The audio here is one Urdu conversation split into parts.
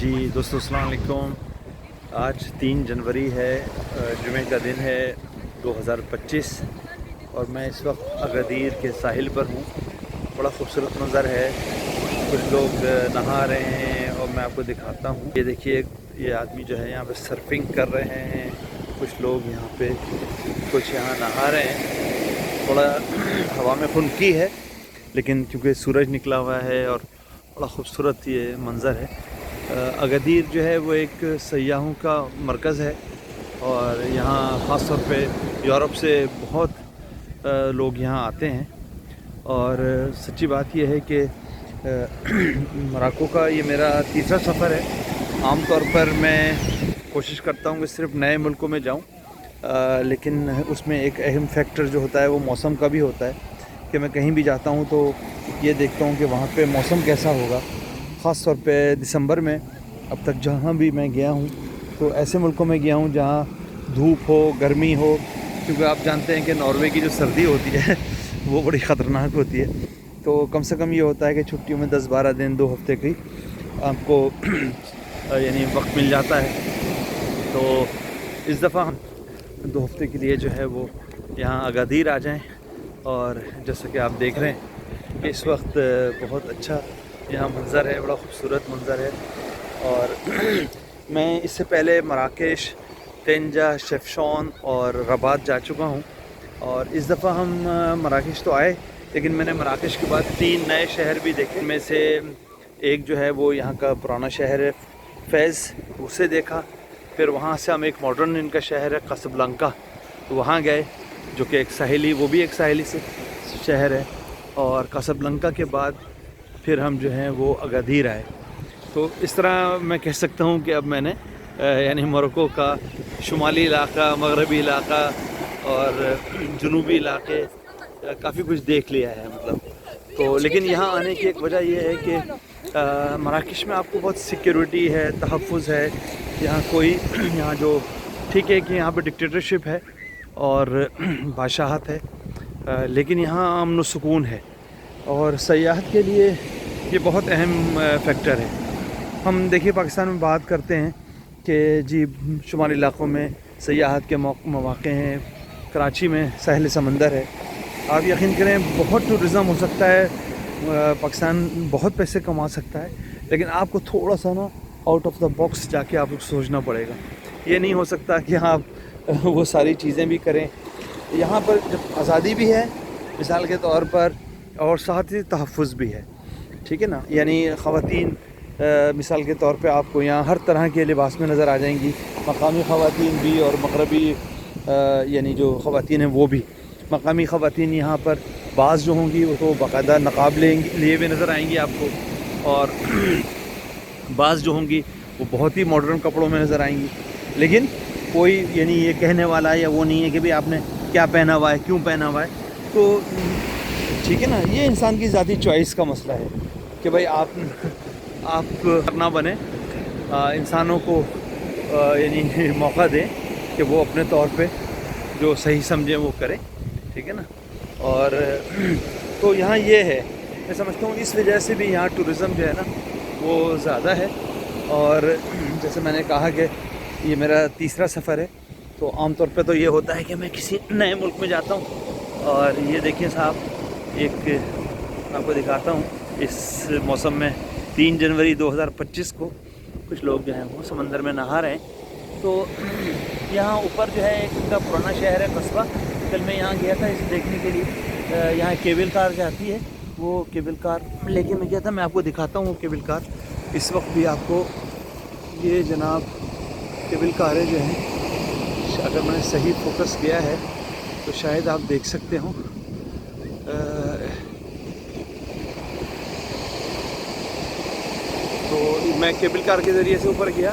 جی دوستو السلام علیکم۔ آج 3 جنوری ہے، جمعہ کا دن ہے 2025 اور میں اس وقت اگادیر کے ساحل پر ہوں۔ بڑا خوبصورت منظر ہے، کچھ لوگ نہا رہے ہیں اور میں آپ کو دکھاتا ہوں۔ یہ دیکھیے، یہ آدمی جو ہے یہاں پہ سرفنگ کر رہے ہیں، کچھ لوگ یہاں پہ کچھ یہاں نہا رہے ہیں۔ تھوڑا ہوا میں خنکی ہے لیکن کیونکہ سورج نکلا ہوا ہے اور بڑا خوبصورت یہ منظر ہے۔ اگادیر جو ہے وہ ایک سیاحوں کا مرکز ہے اور یہاں خاص طور پہ یورپ سے بہت لوگ یہاں آتے ہیں۔ اور سچی بات یہ ہے کہ مراکو کا یہ میرا تیسرا سفر ہے۔ عام طور پر میں کوشش کرتا ہوں کہ صرف نئے ملکوں میں جاؤں، لیکن اس میں ایک اہم فیکٹر جو ہوتا ہے وہ موسم کا بھی ہوتا ہے کہ میں کہیں بھی جاتا ہوں تو یہ دیکھتا ہوں کہ وہاں پہ موسم کیسا ہوگا۔ خاص طور پہ دسمبر میں اب تک جہاں بھی میں گیا ہوں تو ایسے ملکوں میں گیا ہوں جہاں دھوپ ہو، گرمی ہو، کیونکہ آپ جانتے ہیں کہ ناروے کی جو سردی ہوتی ہے وہ بڑی خطرناک ہوتی ہے۔ تو کم سے کم یہ ہوتا ہے کہ چھٹیوں میں 10-12 دن 2 ہفتے کی آپ کو یعنی وقت مل جاتا ہے۔ تو اس دفعہ ہم 2 ہفتے کے لیے جو ہے وہ یہاں اگادیر آ جائیں، اور جیسا کہ آپ دیکھ رہے ہیں کہ اس وقت بہت اچھا یہاں منظر ہے، بڑا خوبصورت منظر ہے۔ اور میں اس سے پہلے مراکش، تینجا، شفشاون اور رباط جا چکا ہوں، اور اس دفعہ ہم مراکش تو آئے لیکن میں نے مراکش کے بعد 3 نئے شہر بھی دیکھے۔ ان میں سے ایک جو ہے وہ یہاں کا پرانا شہر ہے فیض، اسے دیکھا۔ پھر وہاں سے ہم ایک ماڈرن ان کا شہر ہے کاسابلانکا، وہاں گئے جو کہ ایک ساحلی، وہ بھی ایک ساحلی سے شہر ہے۔ اور کاسابلانکا کے بعد پھر ہم جو ہیں وہ اگادیر آئے۔ تو اس طرح میں کہہ سکتا ہوں کہ اب میں نے یعنی موروکو کا شمالی علاقہ، مغربی علاقہ اور جنوبی علاقے کافی کچھ دیکھ لیا ہے مطلب۔ تو لیکن یہاں آنے کی ایک وجہ یہ ہے کہ مراکش میں آپ کو بہت سیکیورٹی ہے، تحفظ ہے۔ یہاں جو ٹھیک ہے کہ یہاں پہ ڈکٹیٹرشپ ہے اور بادشاہت ہے، لیکن یہاں امن و سکون ہے، اور سیاحت کے لیے یہ بہت اہم فیکٹر ہے۔ ہم دیکھیے پاکستان میں بات کرتے ہیں کہ جی شمالی علاقوں میں سیاحت کے مواقع ہیں، کراچی میں ساحل سمندر ہے۔ آپ یقین کریں بہت ٹورزم ہو سکتا ہے، پاکستان بہت پیسے کما سکتا ہے، لیکن آپ کو تھوڑا سا نا آؤٹ آف دا باکس جا کے آپ کو سوچنا پڑے گا۔ یہ نہیں ہو سکتا کہ آپ وہ ساری چیزیں بھی کریں۔ یہاں پر جب آزادی بھی ہے مثال کے طور پر، اور ساتھ ہی تحفظ بھی ہے، ٹھیک ہے نا۔ یعنی خواتین مثال کے طور پہ آپ کو یہاں ہر طرح کے لباس میں نظر آ جائیں گی، مقامی خواتین بھی اور مغربی یعنی جو خواتین ہیں وہ بھی۔ مقامی خواتین یہاں پر بعض جو ہوں گی وہ تو باقاعدہ نقاب لیے ہوئے نظر آئیں گی آپ کو، اور بعض جو ہوں گی وہ بہت ہی ماڈرن کپڑوں میں نظر آئیں گی۔ لیکن کوئی یعنی یہ کہنے والا یا وہ نہیں ہے کہ بھئی آپ نے کیا پہنا ہوا ہے، کیوں پہنا ہوا ہے۔ تو ٹھیک ہے نا، یہ انسان کی ذاتی چوائس کا مسئلہ ہے کہ بھائی آپ نہ بنیں، انسانوں کو یعنی موقع دیں کہ وہ اپنے طور پہ جو صحیح سمجھیں وہ کریں، ٹھیک ہے نا۔ اور تو یہاں یہ ہے، میں سمجھتا ہوں اس وجہ سے بھی یہاں ٹورزم جو ہے نا وہ زیادہ ہے۔ اور جیسے میں نے کہا کہ یہ میرا تیسرا سفر ہے، تو عام طور پہ تو یہ ہوتا ہے کہ میں کسی نئے ملک میں جاتا ہوں، اور یہ دیکھیں صاحب، ایک میں آپ کو دکھاتا ہوں اس موسم میں 3 جنوری 2025 کو کچھ لوگ جو ہیں وہ سمندر میں نہا رہے ہیں۔ تو یہاں اوپر جو ہے ایک ان کا پرانا شہر ہے قصبہ، کل میں یہاں گیا تھا اسے دیکھنے کے لیے۔ یہاں کیبل کار جاتی ہے، وہ کیبل کار لے کے میں گیا تھا، میں آپ کو دکھاتا ہوں وہ کیبل کار۔ اس وقت بھی آپ کو یہ جناب کیبل کاریں جو ہیں، اگر میں نے صحیح فوکس کیا ہے تو شاید آپ دیکھ سکتے ہوں۔ تو میں کیبل کار کے ذریعے سے اوپر گیا،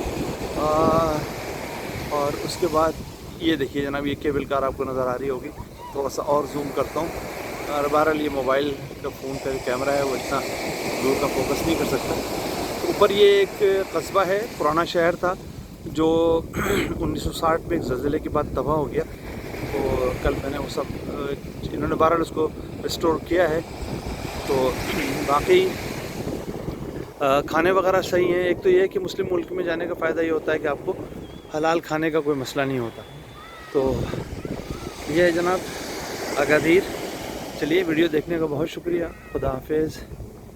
اور اس کے بعد یہ دیکھیے جناب، یہ کیبل کار آپ کو نظر آ رہی ہوگی۔ تھوڑا سا اور زوم کرتا ہوں، اور بہرحال یہ موبائل کا فون کا کیمرہ ہے وہ اتنا دور کا فوکس نہیں کر سکتا۔ اوپر یہ ایک قصبہ ہے، پرانا شہر تھا جو 1960 میں ایک زلزلے کے بعد تباہ ہو گیا۔ تو کل میں نے وہ سب انہوں نے بہرحال اس کو ریسٹور کیا ہے۔ تو واقعی کھانے وغیرہ صحیح ہیں. ایک تو یہ ہے کہ مسلم ملک میں جانے کا فائدہ یہ ہوتا ہے کہ آپ کو حلال کھانے کا کوئی مسئلہ نہیں ہوتا. تو یہ ہے جناب اگادیر. چلیے ویڈیو دیکھنے کا بہت شکریہ. خدا حافظ.